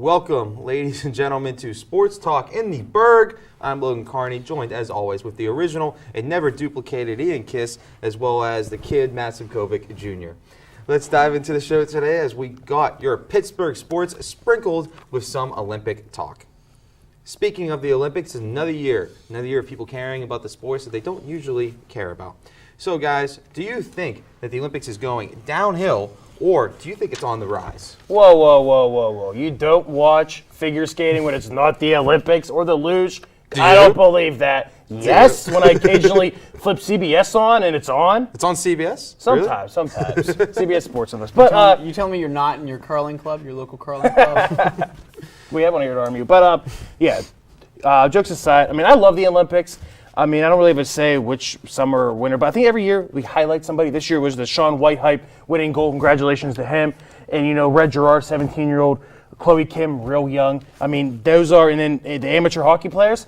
Welcome, ladies and gentlemen, to Sports Talk in the Burgh. I'm Logan Carney, joined as always with the original and never duplicated Ian Kiss, as well as the kid, Matt Simkovic Jr. Let's dive into the show today as we got your Pittsburgh sports sprinkled with some Olympic talk. Speaking of the Olympics, another year of people caring about the sports that they don't usually care about. So guys, do you think that the Olympics is going downhill, or do you think it's on the rise? Whoa. You don't watch figure skating when it's not the Olympics or the luge? I don't believe that. Yes, when I occasionally flip CBS on and it's on. It's on CBS? Sometimes. CBS Sports sometimes. But you tell me you're not in your curling club, your local curling club? We have one here at RMU. But jokes aside, I mean, I love the Olympics. I mean, I don't really even say which summer or winter, but I think every year we highlight somebody. This year was the Shaun White hype, winning gold. Congratulations to him. And, Red Gerard, 17-year-old, Chloe Kim, real young. I mean, those are, and then the amateur hockey players,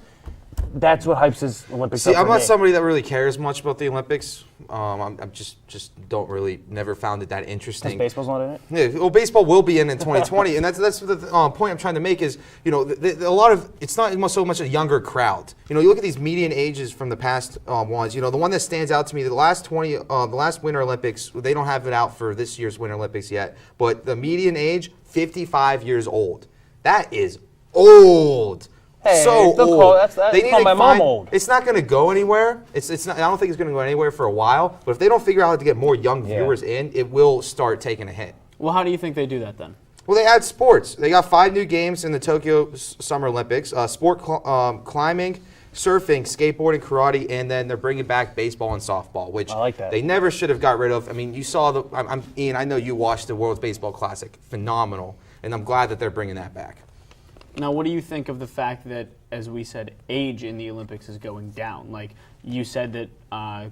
that's what hypes this Olympics. See, I'm not somebody that really cares much about the Olympics. I'm just don't really, never found it that interesting. Because baseball's not in it? Yeah, well, baseball will be in 2020, and that's the point I'm trying to make is, a lot of, it's not so much a younger crowd. You look at these median ages from the past ones, the one that stands out to me, the last Winter Olympics, they don't have it out for this year's Winter Olympics yet, but the median age, 55 years old. That is old. Hey, so old. They need to my mom old. It's not going to go anywhere. It's not. I don't think it's going to go anywhere for a while. But if they don't figure out how to get more young viewers in, it will start taking a hit. Well, how do you think they do that then? Well, they add sports. They got 5 new games in the Tokyo Summer Olympics: climbing, surfing, skateboarding, karate, and then they're bringing back baseball and softball, which I like that. They never should have got rid of. I mean, you saw Ian. I know you watched the World Baseball Classic. Phenomenal, and I'm glad that they're bringing that back. Now, what do you think of the fact that, as we said, age in the Olympics is going down? Like, you said that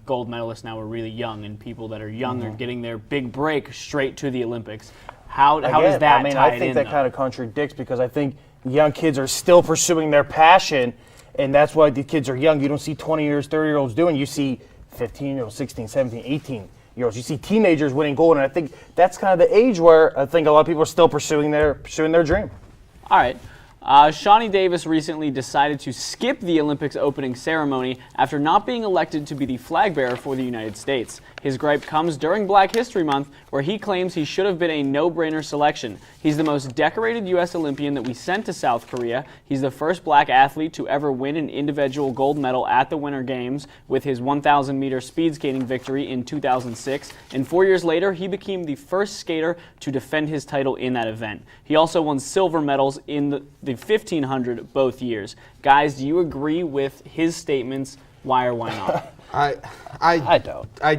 gold medalists now are really young, and people that are young are getting their big break straight to the Olympics. How does that tie it in? I think that kind of contradicts, because I think young kids are still pursuing their passion, and that's why the kids are young. You don't see 20-years, 30-year-olds doing. You see 15-year-olds, 16, 17, 18-year-olds. You see teenagers winning gold, and I think that's kind of the age where I think a lot of people are still pursuing their dream. All right. Shawnee Davis recently decided to skip the Olympics opening ceremony after not being elected to be the flag bearer for the United States. His gripe comes during Black History Month, where he claims he should have been a no-brainer selection. He's the most decorated U.S. Olympian that we sent to South Korea. He's the first black athlete to ever win an individual gold medal at the Winter Games with his 1,000-meter speed skating victory in 2006. And 4 years later, he became the first skater to defend his title in that event. He also won silver medals in the 1500 both years. Guys, do you agree with his statements? Why or why not? I don't. I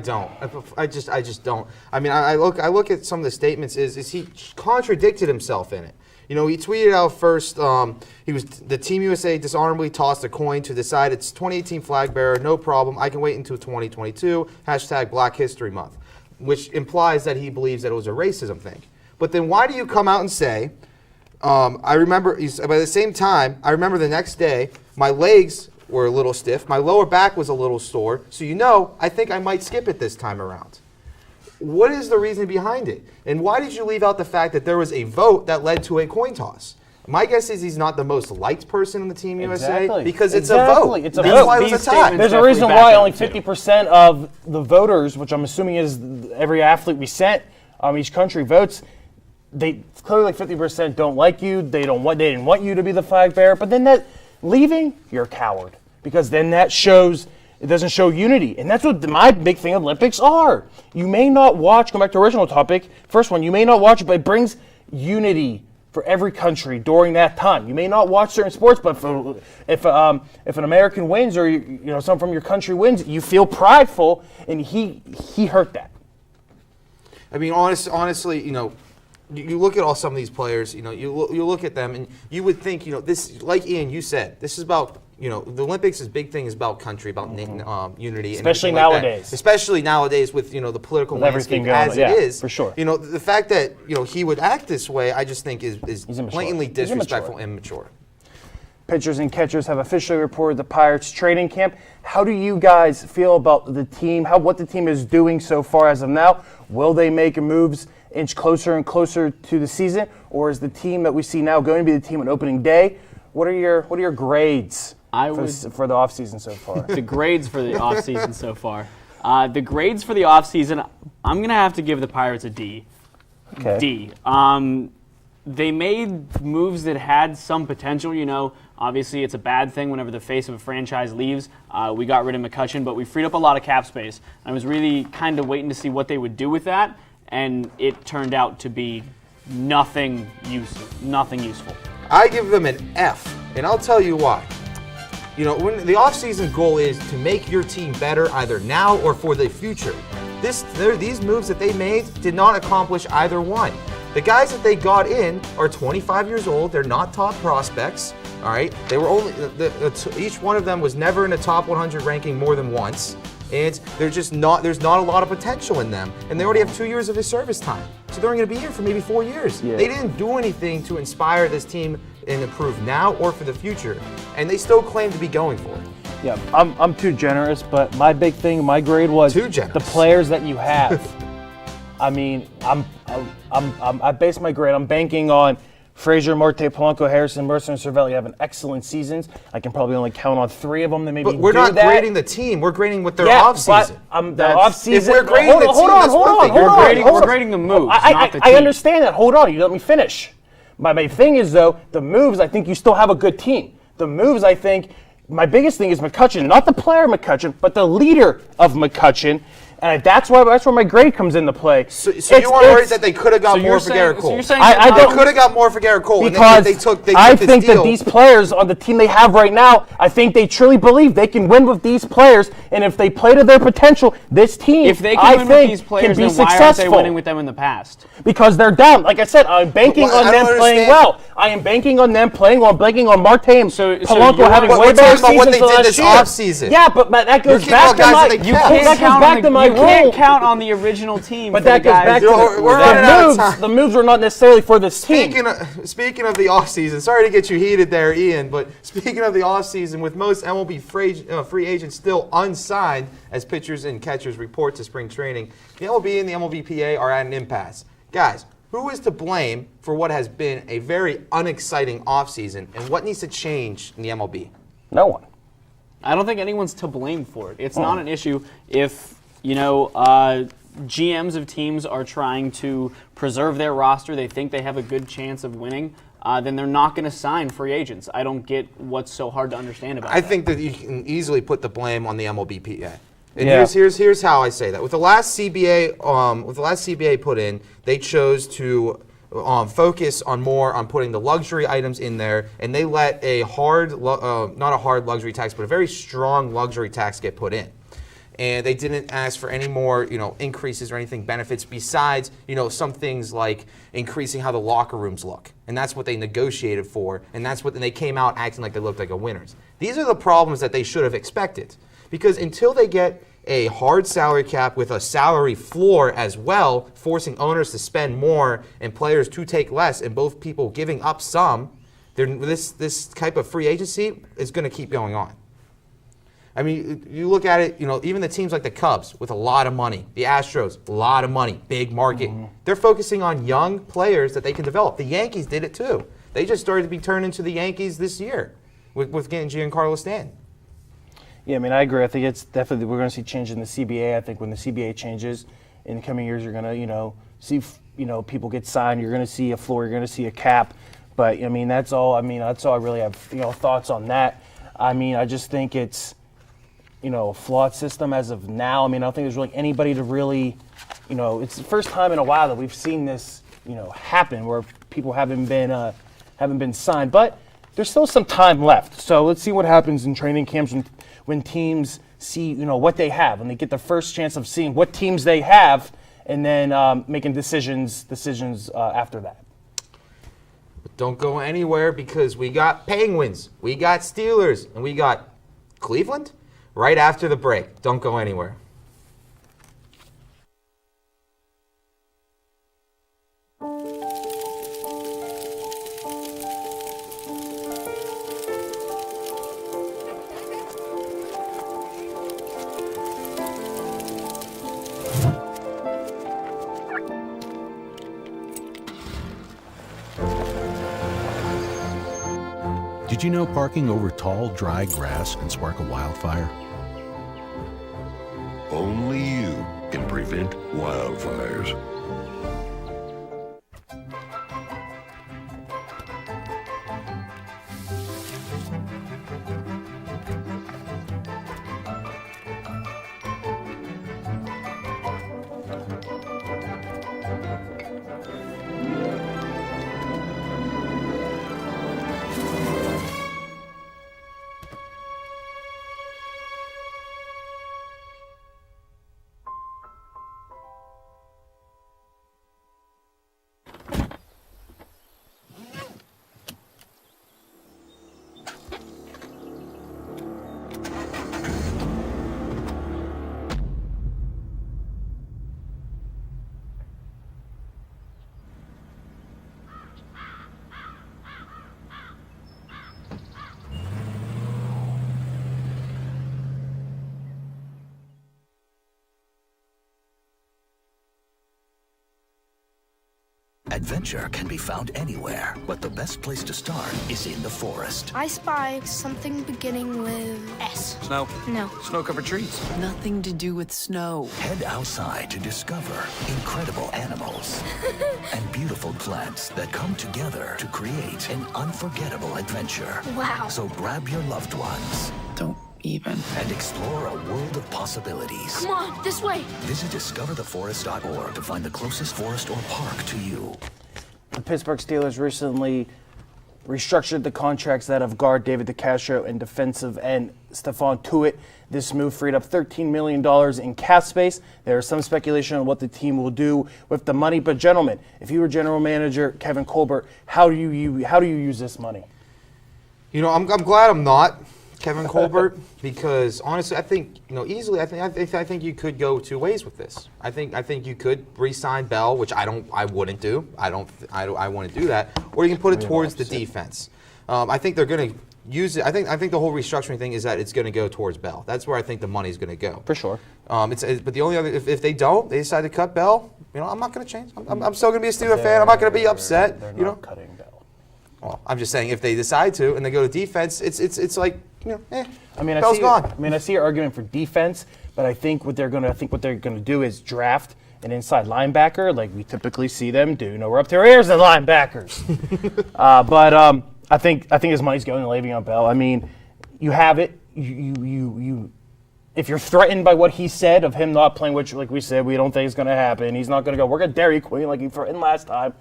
just don't. I mean, I look at some of the statements. Is he contradicted himself in it? He tweeted out first. The Team USA dishonorably tossed a coin to decide it's 2018 flag bearer. No problem. I can wait until 2022. # Black History Month, which implies that he believes that it was a racism thing. But then why do you come out and say? I remember. By the same time, I remember the next day my legs were a little stiff. My lower back was a little sore. So I think I might skip it this time around. What is the reason behind it? And why did you leave out the fact that there was a vote that led to a coin toss? My guess is he's not the most liked person on the Team USA because it's a vote. It's a That's vote. why it was a tie. There's a reason why only 50% of the voters, which I'm assuming is every athlete we sent, each country votes. They clearly 50% don't like you. They didn't want you to be the flag bearer. But then that leaving, you're a coward, because then it doesn't show unity, and that's what my big thing Olympics are. You may not watch. Go back to original topic, first one. You may not watch it, but it brings unity for every country during that time. You may not watch certain sports, but if an American wins or someone from your country wins, you feel prideful, and he hurt that. I mean, honestly, you look at all some of these players, you look at them and you would think, this, like Ian, you said, this is about, the Olympics' big thing is about country, about unity. Especially and nowadays. Especially nowadays with, the political landscape as it is. For sure. The fact that, he would act this way, I just think is blatantly disrespectful and immature. Pitchers and catchers have officially reported the Pirates training camp. How do you guys feel about the team, what the team is doing so far as of now? Will they make moves inch closer and closer to the season, or is the team that we see now going to be the team on opening day? What are your grades for the offseason so far? The grades for the offseason so far. The grades for the offseason, I'm going to have to give the Pirates a D. Okay. D. They made moves that had some potential. You know, obviously it's a bad thing whenever the face of a franchise leaves. We got rid of McCutchen, but we freed up a lot of cap space. I was really kind of waiting to see what they would do with that, and it turned out to be nothing useful. I give them an F, and I'll tell you why. You know, when the offseason goal is to make your team better either now or for the future. These moves that they made did not accomplish either one. The guys that they got in are 25 years old. They're not top prospects. All right, they were only each one of them was never in a top 100 ranking more than once, and they're just not. There's not a lot of potential in them, and they already have 2 years of his service time, so they're going to be here for maybe 4 years. Yeah. They didn't do anything to inspire this team and improve now or for the future, and they still claim to be going for it. Yeah, I'm too generous, but my big thing, my grade was Too generous. the players that you have. I mean, I base my grade. I'm banking on Frazier, Marte, Polanco, Harrison, Mercer, and Cervelli having excellent seasons. I can probably only count on 3 of them that maybe But we're do not that. grading the team. We're grading with their Yeah, offseason. but the offseason. If we're grading the team, that's one thing. We're grading the moves, not the I team. understand that. Hold on, you let me finish. My thing is, though, the moves, I think you still have a good team. The moves, I think, my biggest thing is McCutchen, not the player McCutchen, but the leader of McCutchen. And that's where my grade comes into play. So you weren't worried that they could have got more for Garrett Cole? So you're saying I They don't could have got more for Garrett Cole. because and they took I this think deal. that these players on the team they have right now, I think they truly believe they can win with these players, and if they play to their potential, this team, If they can I win think, with these players, can be then why aren't successful. they winning with them in the past? Because they're down. Like I said, I'm banking But on I them don't playing understand. well. I am banking on them playing well. I'm banking on Marte and So Polanco you're- having But way we're better talking about what seasons they than did this last year. offseason. Yeah, but that goes keeping back on to guys my. that they You kept. can't That goes count back on to my you can't rule. count on the original team. But for the that goes guys back to We're running out of time. the moves were not necessarily for this team. Speaking of the offseason, sorry to get you heated there, Ian, but speaking of the offseason, with most MLB free agents still unsigned as pitchers and catchers report to spring training, the MLB and the MLBPA are at an impasse. Guys, who is to blame for what has been a very unexciting offseason, and what needs to change in the MLB? No one. I don't think anyone's to blame for it. It's not an issue if, GMs of teams are trying to preserve their roster, they think they have a good chance of winning, then they're not going to sign free agents. I don't get what's so hard to understand about I that. think that you can easily put the blame on the MLBPA. And Yeah. here's how I say that. With the last CBA put in, they chose to focus on putting the luxury items in there, and they let a not a hard luxury tax, but a very strong luxury tax get put in. And they didn't ask for any more, increases or anything benefits besides, some things like increasing how the locker rooms look. And that's what they negotiated for, and they came out acting like they looked like a winners. These are the problems that they should have expected. Because until they get a hard salary cap with a salary floor as well, forcing owners to spend more and players to take less, and both people giving up some, this type of free agency is going to keep going on. I mean, you look at it, even the teams like the Cubs with a lot of money, the Astros, a lot of money, big market. They're focusing on young players that they can develop. The Yankees did it too. They just started to be turned into the Yankees this year with getting Giancarlo Stanton. Yeah, I mean, I agree. I think it's definitely, we're going to see change in the CBA. I think when the CBA changes in the coming years, you're going to, see, people get signed. You're going to see a floor. You're going to see a cap. But, I mean, that's all I really have, thoughts on that. I mean, I just think it's, a flawed system as of now. I mean, I don't think there's really anybody to really, it's the first time in a while that we've seen this, happen where people haven't been signed. But there's still some time left. So let's see what happens in training camps when teams see, what they have, and they get the first chance of seeing what teams they have, and then making decisions after that. Don't go anywhere because we got Penguins, we got Steelers, and we got Cleveland right after the break. Don't go anywhere. Did you know parking over tall, dry grass can spark a wildfire? Only you can prevent wildfires. Adventure can be found anywhere, but the best place to start is in the forest. I spy something beginning with S. Snow? No. Snow-covered trees? Nothing to do with snow. Head outside to discover incredible animals and beautiful plants that come together to create an unforgettable adventure. Wow. So grab your loved ones. Don't even. And explore a world of possibilities. Come on, this way. Visit discovertheforest.org to find the closest forest or park to you. The Pittsburgh Steelers recently restructured the contracts that of guard David DeCastro and defensive end Stephon Tuitt. This move freed up $13 million in cap space. There is some speculation on what the team will do with the money. But gentlemen, if you were general manager Kevin Colbert, how do you use this money? You know, I'm glad I'm not Kevin Colbert, because honestly, I think easily. I think you could go two ways with this. I think you could re-sign Bell, which I wouldn't do. I wouldn't do that. Or you can put it towards the defense. I think they're going to use it. I think the whole restructuring thing is that it's going to go towards Bell. That's where I think the money's going to go. For sure. But the only other, if they decide to cut Bell, I'm not going to change. I'm still going to be a Steeler fan. I'm not going to be upset. They're not cutting Bell. Well, I'm just saying if they decide to and they go to defense, it's like. Bell's gone. I see your argument for defense, but I think what they're gonna do is draft an inside linebacker, like we typically see them do. We're up to our ears in linebackers. But I think his money's going to Le'Veon Bell. I mean, you have it. You if you're threatened by what he said of him not playing, which, like we said, we don't think is going to happen. He's not going to go work at Dairy Queen like he threatened last time,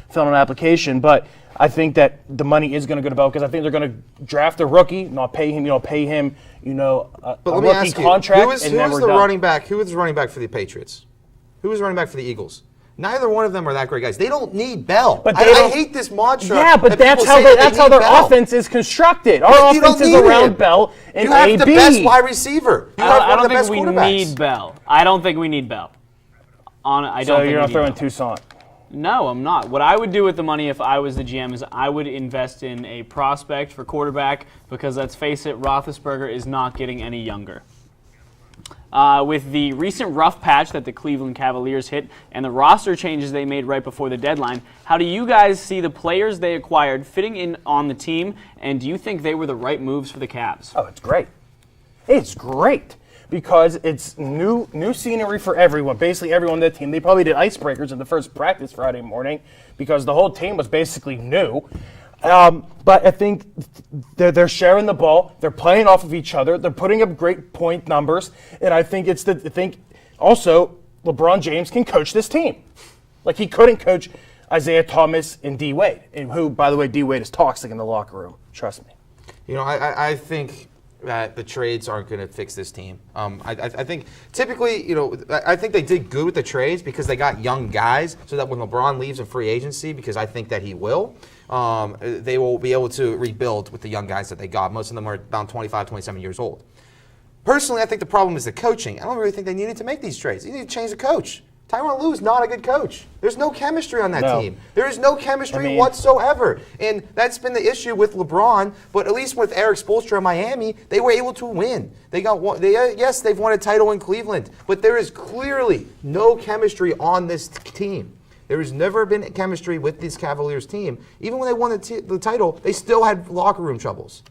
fill out an application. But I think that the money is going to go to Bell because I think they're going to draft a rookie, not pay him, a rookie contract. Who was the running back? Who was the running back for the Patriots? Who was the running back for the Eagles? Neither one of them are that great guys. They don't need Bell. But I hate this mantra. Yeah, but that's how their offense is constructed. Our offense is around Bell and you have the best wide receiver. I don't think we need Bell. I don't think we need Bell. So you're not throwing Toussaint? No, I'm not. What I would do with the money if I was the GM is I would invest in a prospect for quarterback because, let's face it, Roethlisberger is not getting any younger. With the recent rough patch that the Cleveland Cavaliers hit and the roster changes they made right before the deadline, how do you guys see the players they acquired fitting in on the team, and do you think they were the right moves for the Cavs? Oh, it's great. It's great because it's new scenery for everyone, basically everyone on the team. They probably did icebreakers in the first practice Friday morning because the whole team was basically new. But I think they're sharing the ball. They're playing off of each other. They're putting up great point numbers. And I think also LeBron James can coach this team. Like he couldn't coach Isaiah Thomas and D. Wade, and who, by the way, D. Wade is toxic in the locker room. Trust me. I think that the trades aren't going to fix this team. I think typically, I think they did good with the trades because they got young guys so that when LeBron leaves in free agency, because I think that he will, they will be able to rebuild with the young guys that they got. Most of them are about 25, 27 years old. Personally, I think the problem is the coaching. I don't really think they needed to make these trades. You need to change the coach. Tyronn Lue's not a good coach. There's no chemistry on that team. There is no chemistry whatsoever. And that's been the issue with LeBron, but at least with Eric Spoelstra in Miami, they were able to win. They got one, yes, they've won a title in Cleveland, but there is clearly no chemistry on this team. There has never been chemistry with this Cavaliers team. Even when they won the title, they still had locker room troubles.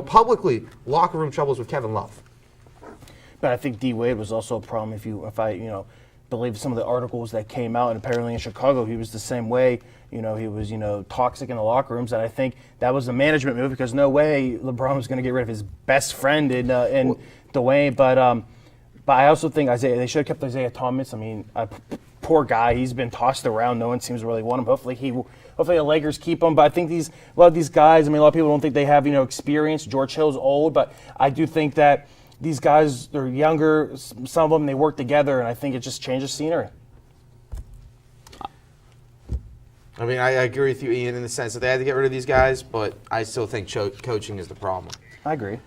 Publicly, locker room troubles with Kevin Love. But I think D Wade was also a problem if I believe some of the articles that came out, and apparently in Chicago he was the same way. He was toxic in the locker rooms, and I think that was a management move because no way LeBron was going to get rid of his best friend in Dwayne. But I also think they should have kept Isaiah Thomas. I mean, poor guy, he's been tossed around. No one seems to really want him. Hopefully the Lakers keep him. But I think a lot of these guys. I mean, a lot of people don't think they have experience. George Hill's old, but I do think that these guys, they're younger. Some of them, they work together, and I think it just changes scenery. I mean, I agree with you, Ian, in the sense that they had to get rid of these guys, but I still think coaching is the problem. I agree.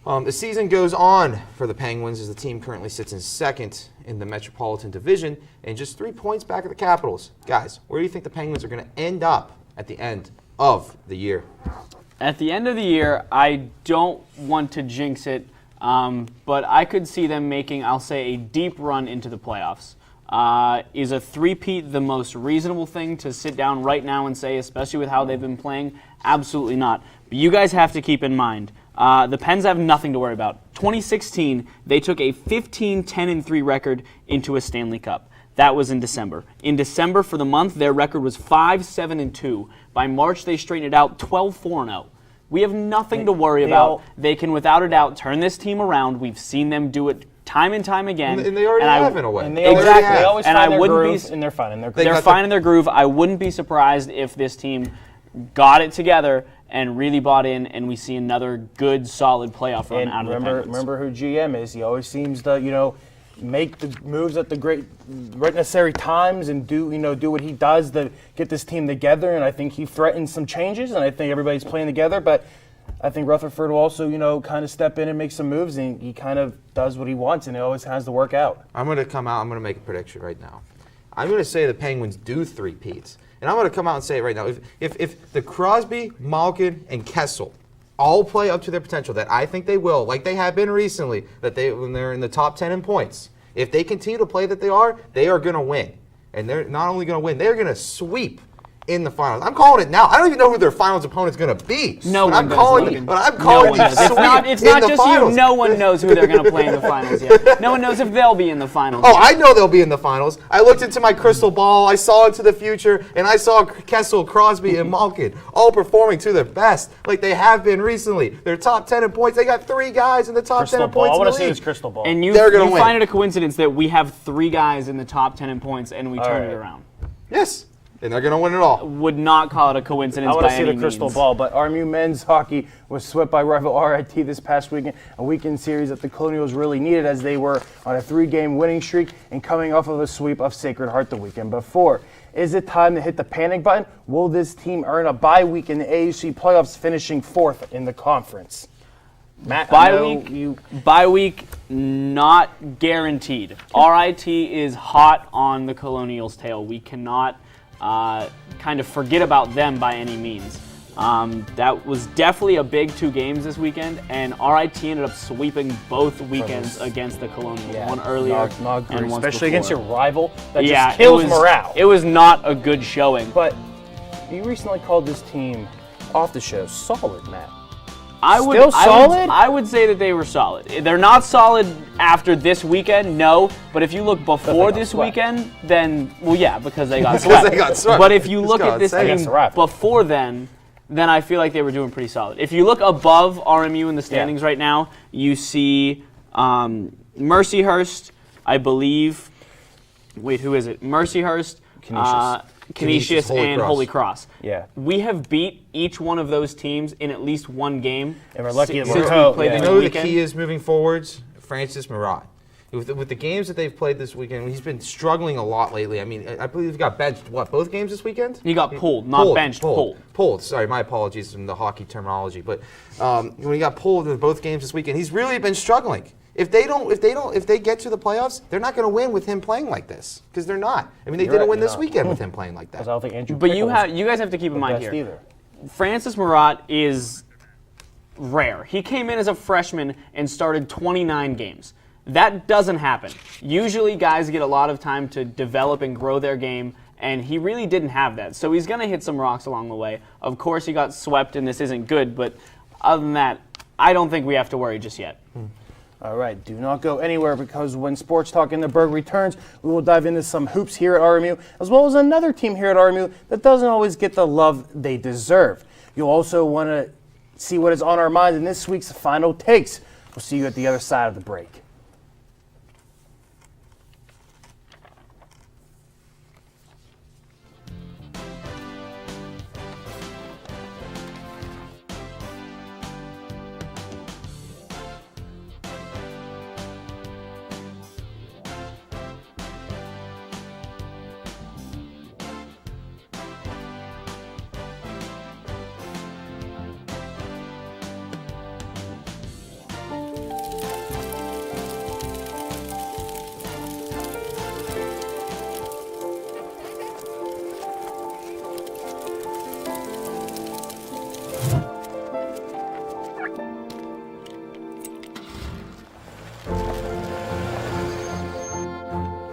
The season goes on for the Penguins as the team currently sits in second in the Metropolitan Division and just 3 points back of the Capitals. Guys, where do you think the Penguins are going to end up at the end of the year? At the end of the year, I don't want to jinx it, but I could see them making, I'll say, a deep run into the playoffs. Is a three-peat the most reasonable thing to sit down right now and say, especially with how they've been playing? Absolutely not. But you guys have to keep in mind, the Pens have nothing to worry about. 2016, they took a 15-10-3 record into a Stanley Cup. That was in December. In December, for the month, their record was 5-7-2. By March, they straightened it out 12-4-0. We have nothing to worry about. They can, without a doubt, turn this team around. We've seen them do it time and time again. And they already have, in a way. Exactly. They always find their groove, and they're fine in their groove. They're fine in their groove. I wouldn't be surprised if this team got it together and really bought in, and we see another good, solid playoff run out of the Penguins. Remember who GM is. He always seems to, make the moves at the right necessary times and do what he does to get this team together. And I think he threatens some changes, and I think everybody's playing together. But I think Rutherford will also, kind of step in and make some moves, and he kind of does what he wants, and it always has to work out. I'm going to come out. I'm going to make a prediction right now. I'm going to say the Penguins do three-peats. And I'm going to come out and say it right now. If the Crosby, Malkin, and Kessel all play up to their potential, that I think they will, like they have been recently, when they're in the top 10 in points, if they continue to play that they are going to win. And they're not only going to win, they're going to sweep in the finals. I'm calling it now. I don't even know who their finals opponent's going to be. No one I'm does, calling Logan. But I'm calling no it sweep It's not in the just finals. you. No one knows who they're going to play in the finals yet. No one knows if they'll be in the finals Oh, yet. I know they'll be in the finals. I looked into my crystal ball. I saw into the future, and I saw Kessel, Crosby, and Malkin all performing to their best, like they have been recently. They're top 10 in points. They got 3 guys in the top 10 in points. I want in to the see league. this crystal ball. And you win. find it a coincidence that we have 3 guys in the top 10 in points, and we turn it around. Yes, and they're going to win it all. Would not call it a coincidence I want by to see any the crystal means. ball, but RMU men's hockey was swept by rival RIT this past weekend, a weekend series that the Colonials really needed as they were on a 3-game winning streak and coming off of a sweep of Sacred Heart the weekend before. Is it time to hit the panic button? Will this team earn a bye week in the AAC playoffs, finishing 4th in the conference? Matt, Bye week, not guaranteed. RIT is hot on the Colonials' tail. We cannot kind of forget about them by any means. That was definitely a big 2 games this weekend, and RIT ended up sweeping both weekends against the Colonials. One earlier not and once especially against your before. rival. That just kills morale. It was not a good showing. But you recently called this team off the show solid, Matt. Solid? I would say that they were solid. They're not solid after this weekend, no. But if you look before this weekend, then, well, yeah, because they got swept. Because they got swept. But if you look at this team insane. before then I feel like they were doing pretty solid. If you look above RMU in the standings right now, you see Mercyhurst, I believe. Wait, who is it? Mercyhurst, Canisius and Holy Cross. Yeah. We have beat each one of those teams in at least 1 game. And we're lucky since we're we out. played Yeah. them You know who the weekend. key is moving forwards? Francis Murat. With the games that they've played this weekend, he's been struggling a lot lately. I mean, I believe he got benched, both games this weekend? He got pulled, not benched, pulled. Pulled. Sorry, my apologies from the hockey terminology. But when he got pulled in both games this weekend, he's really been struggling. If they get to the playoffs, they're not going to win with him playing like this, because they're not. I mean, they didn't win this weekend with him playing like that. I don't think Andrew But you Pickles guys have to keep in mind here. either. Francis Murat is rare. He came in as a freshman and started 29 games. That doesn't happen. Usually guys get a lot of time to develop and grow their game, and he really didn't have that. So he's going to hit some rocks along the way. Of course, he got swept, and this isn't good, but other than that, I don't think we have to worry just yet. All right, do not go anywhere, because when Sports Talk in the Burgh returns, we will dive into some hoops here at RMU, as well as another team here at RMU that doesn't always get the love they deserve. You'll also want to see what is on our minds in this week's Final Takes. We'll see you at the other side of the break.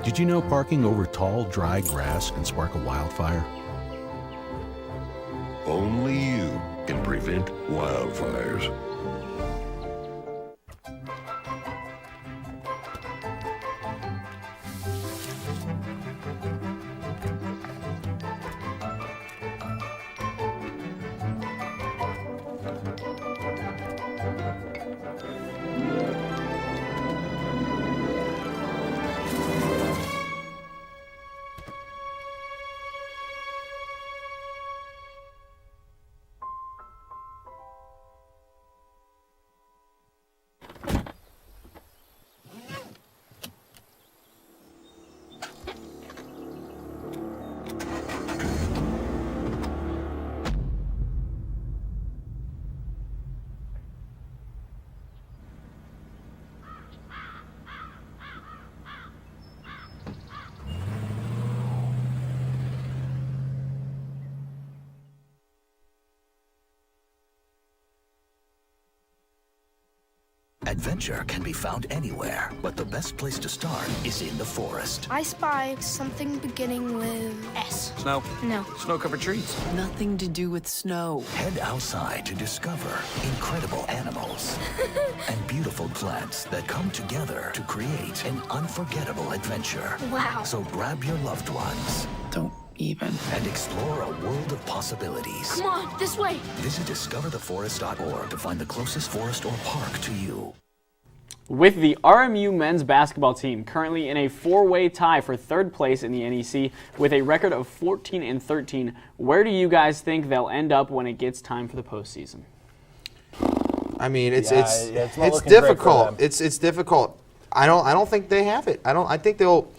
Did you know parking over tall, dry grass can spark a wildfire? Only you can prevent wildfires. Adventure can be found anywhere, but the best place to start is in the forest. I spy something beginning with S. Snow. No. Snow-covered trees. Nothing to do with snow. Head outside to discover incredible animals and beautiful plants that come together to create an unforgettable adventure. Wow. So grab your loved ones Don't even. and explore a world of possibilities. Come on, this way. Visit discovertheforest.org to find the closest forest or park to you. With the RMU men's basketball team currently in a four-way tie for third place in the NEC with a record of 14-13, where do you guys think they'll end up when it gets time for the postseason? I mean, it's not looking great for difficult. them. It's difficult. I don't think they have it. I think they'll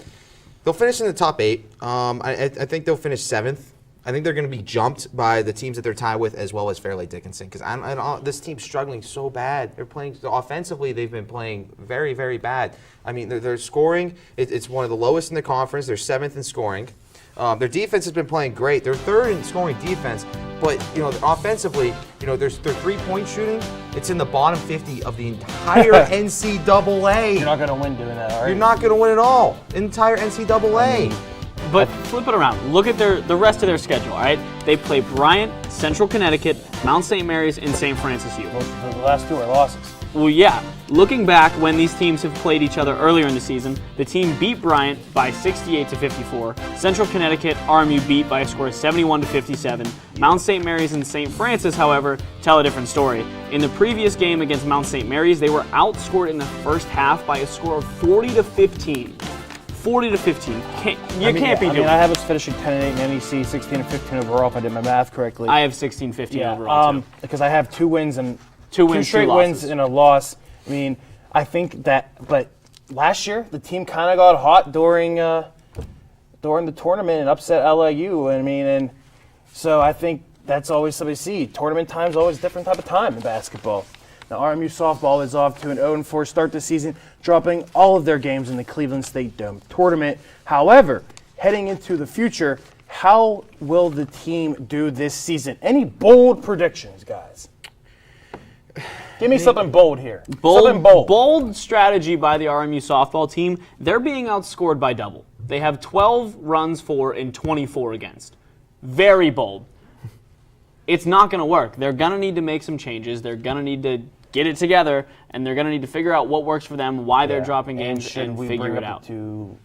finish in the top 8. I think they'll finish 7th. I think they're going to be jumped by the teams that they're tied with, as well as Fairleigh Dickinson, because this team's struggling so bad. They're playing offensively. They've been playing very, very bad. I mean, they're scoring. It's one of the lowest in the conference. They're 7th in scoring. Their defense has been playing great. They're 3rd in scoring defense, but offensively, their 3-point shooting, it's in the bottom 50 of the entire NCAA. You're not going to win doing that, all right? You're not going to win at all. Entire NCAA. But flip it around. Look at the rest of their schedule, all right? They play Bryant, Central Connecticut, Mount St. Mary's, and St. Francis U. Well, the last 2 are losses. Well, yeah. Looking back when these teams have played each other earlier in the season, the team beat Bryant by 68-54. Central Connecticut, RMU beat by a score of 71-57. Mount St. Mary's and St. Francis, however, tell a different story. In the previous game against Mount St. Mary's, they were outscored in the first half by a score of 40-15. 40-15. You can't be doing it. I have us finishing 10-8 in NEC, 16-15 overall, if I did my math correctly. I have 16-15 overall, too. Because I have 2 wins and Two straight wins and a loss. I mean, I think that, but last year the team kind of got hot during the tournament and upset LIU. And so I think that's always something to see. Tournament time is always a different type of time in basketball. Now, RMU softball is off to an 0-4 start this season, dropping all of their games in the Cleveland State Dome tournament. However, heading into the future, how will the team do this season? Any bold predictions, guys? Give me something bold here. Bold strategy by the RMU softball team. They're being outscored by double. They have 12 runs for and 24 against. Very bold. It's not going to work. They're going to need to make some changes. They're going to need to get it together, and they're going to need to figure out what works for them, why they're dropping games, and figure it out. To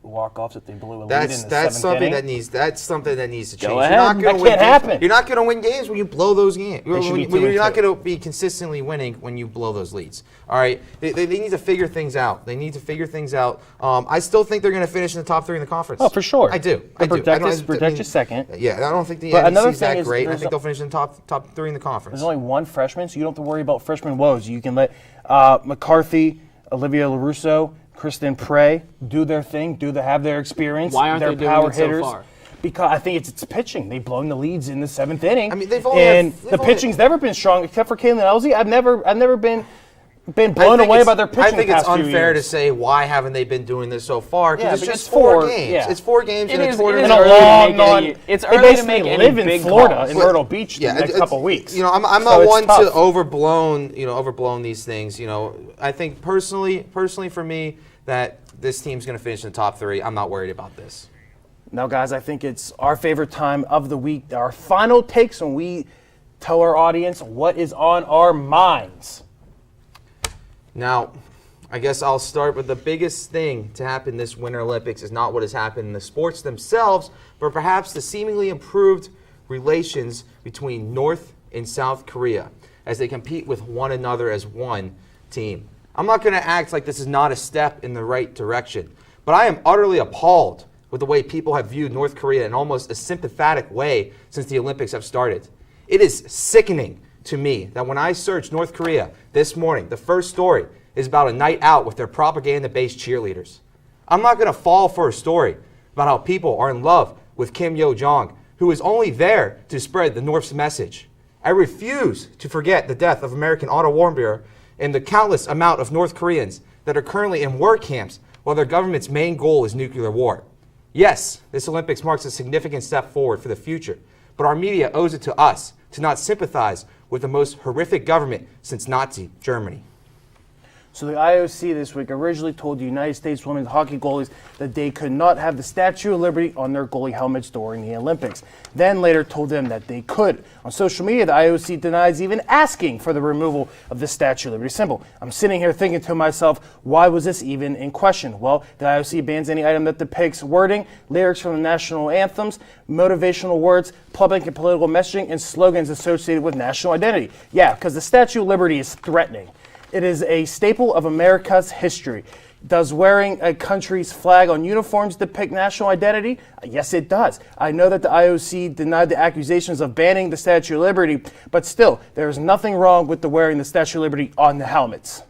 walk-offs that they blew a lead in That's the seventh something inning? that's something that needs to change. Go ahead. You're not gonna That win can't happen. You're not going to win games when you blow those games. They should be You're not 2-2. going to be consistently winning when you blow those leads. All right, they need to figure things out. They need to figure things out. I still think they're going to finish in the top 3 in the conference. Oh, for sure. I do. Protect your second. Yeah, I don't think the But another NBC is thing that is great. I there's think they'll finish in the top 3 in the conference. There's only one freshman, so you don't have to worry about freshman woes. You can let McCarthy, Olivia LaRusso, Kristen Prey do their thing, have their experience. Why aren't their they doing power it so hitters. far? Because I think it's pitching. They've blown the leads in the 7th inning. I mean, they've only the pitching's never been strong except for Caitlin Elsey. I've never been blown away by their pitching. I think the it's past few unfair to years. say why haven't they been doing this so far? Yeah, Because it's because just 4 4 games. yeah. It's 4 games in a It is tournament. early. It's They early to basically make any live in big Florida, calls. in Myrtle Beach, the next couple of weeks. You know, I'm So not it's one tough. to overblown these things. You know, I think personally for me that this team's going to finish in the top 3. I'm not worried about this. Now, guys, I think it's our favorite time of the week. Our final takes when we tell our audience what is on our minds. Now, I guess I'll start with the biggest thing to happen this Winter Olympics is not what has happened in the sports themselves, but perhaps the seemingly improved relations between North and South Korea as they compete with one another as one team. I'm not going to act like this is not a step in the right direction, but I am utterly appalled with the way people have viewed North Korea in almost a sympathetic way since the Olympics have started. It is sickening to me that when I searched North Korea this morning, the first story is about a night out with their propaganda-based cheerleaders. I'm not going to fall for a story about how people are in love with Kim Yo-jong, who is only there to spread the North's message. I refuse to forget the death of American Otto Warmbier and the countless amount of North Koreans that are currently in war camps while their government's main goal is nuclear war. Yes, this Olympics marks a significant step forward for the future, but our media owes it to us to not sympathize with the most horrific government since Nazi Germany. So the IOC this week originally told the United States women's hockey goalies that they could not have the Statue of Liberty on their goalie helmets during the Olympics. Then later told them that they could. On social media, the IOC denies even asking for the removal of the Statue of Liberty symbol. I'm sitting here thinking to myself, why was this even in question? Well, the IOC bans any item that depicts wording, lyrics from the national anthems, motivational words, public and political messaging, and slogans associated with national identity. Yeah, because the Statue of Liberty is threatening. It is a staple of America's history. Does wearing a country's flag on uniforms depict national identity? Yes, it does. I know that the IOC denied the accusations of banning the Statue of Liberty, but still, there is nothing wrong with wearing the Statue of Liberty on the helmets.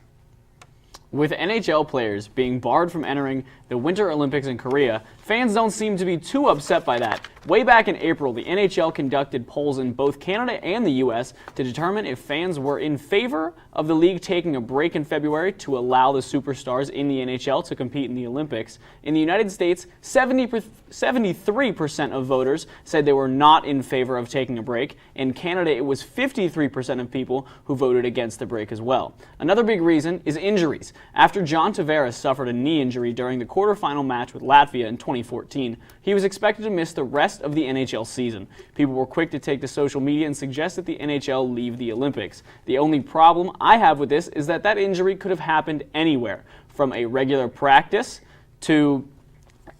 With NHL players being barred from entering the Winter Olympics in Korea, fans don't seem to be too upset by that. Way back in April, the NHL conducted polls in both Canada and the U.S. to determine if fans were in favor of the league taking a break in February to allow the superstars in the NHL to compete in the Olympics. In the United States, 73% of voters said they were not in favor of taking a break. In Canada, it was 53% of people who voted against the break as well. Another big reason is injuries. After John Tavares suffered a knee injury during the quarterfinal match with Latvia in 2014, he was expected to miss the rest of the NHL season. People were quick to take to social media and suggest that the NHL leave the Olympics. The only problem I have with this is that injury could have happened anywhere, from a regular practice to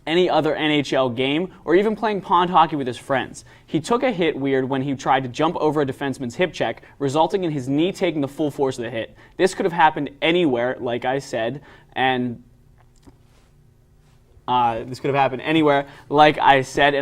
any other NHL game, or even playing pond hockey with his friends. He took a hit weird when he tried to jump over a defenseman's hip check, resulting in his knee taking the full force of the hit. This could have happened anywhere, like I said, and and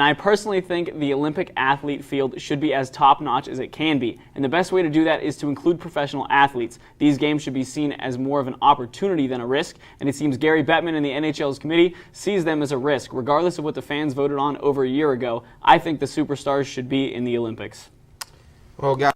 I personally think the Olympic athlete field should be as top-notch as it can be, and the best way to do that is to include professional athletes. These games should be seen as more of an opportunity than a risk, and it seems Gary Bettman and the NHL's committee sees them as a risk. Regardless of what the fans voted on over a year ago, I think the superstars should be in the Olympics. Well, guys.